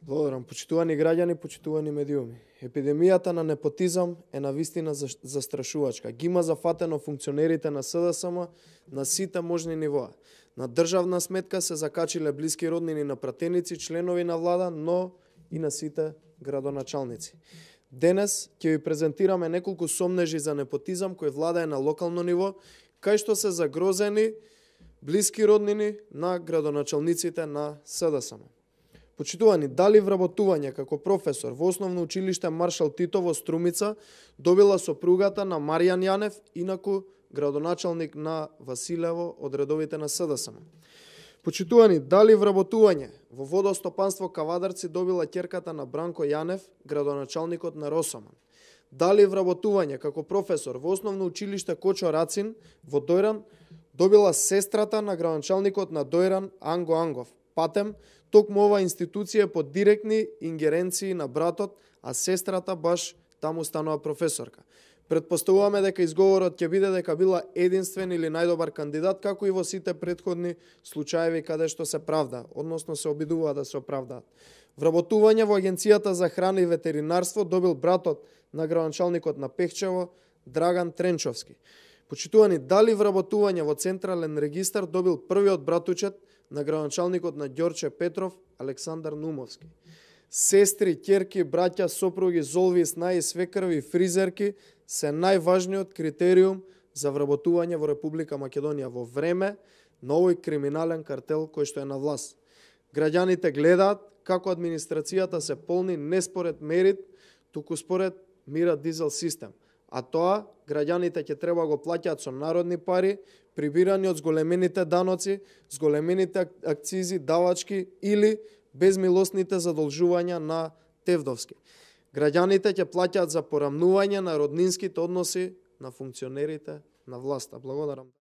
Благодарам. Почитувани граѓани, почитувани медиуми. Епидемијата на непотизам е навистина застрашувачка. Ги има зафатено функционерите на СДСМ на сите можни нивоа. На државна сметка се закачиле блиски роднини на пратеници, членови на влада, но и на сите градоначалници. Денес ќе ви презентираме неколку сомнежи за непотизам кој владае на локално ниво, кај што се загрозени блиски роднини на градоначалниците на СДСМ. Почитувани, дали вработување како професор во Основно училиште Маршал Тито во Струмица добила сопругата на Маријан Јанев, инаку градоначалник на Василево од редовите на СДСМ. Почитувани, дали вработување во Водостопанство Кавадарци добила ќерката на Бранко Јанев, градоначалникот на Росоман. Дали вработување како професор во Основно училиште Кочо Рацин во Дојран добила сестрата на градоначалникот на Дојран Анго Ангов. Патем, токму ова институција под директни ингеренции на братот, а сестрата баш таму станува професорка. Предпоставуваме дека изговорот ќе биде дека била единствен или најдобар кандидат, како и во сите претходни случаеви каде што се правда, односно се обидува да се оправдаат. Вработување во Агенцијата за храна и ветеринарство добил братот на градоначалникот на Пехчево, Драган Тренчовски. Почитувани, дали вработување во Централен регистар добил првиот братучет на градоначалникот на Ѓорче Петров, Александар Нумовски. Сестри, ќерки, браќа, сопруги, золви, снаи, свекрви и фризерки се најважниот критериум за вработување во Република Македонија во време на овој криминален картел кој што е на власт. Граѓаните гледаат како администрацијата се полни не според мерит, туку според мира дизел систем. А тоа граѓаните ќе треба го плаќаат со народни пари, прибирани од зголемените даноци, зголемените акцизи, давачки или безмилосните задолжувања на Тевдовски. Граѓаните ќе плаќаат за порамнување на роднинските односи на функционерите на власта. Благодарам.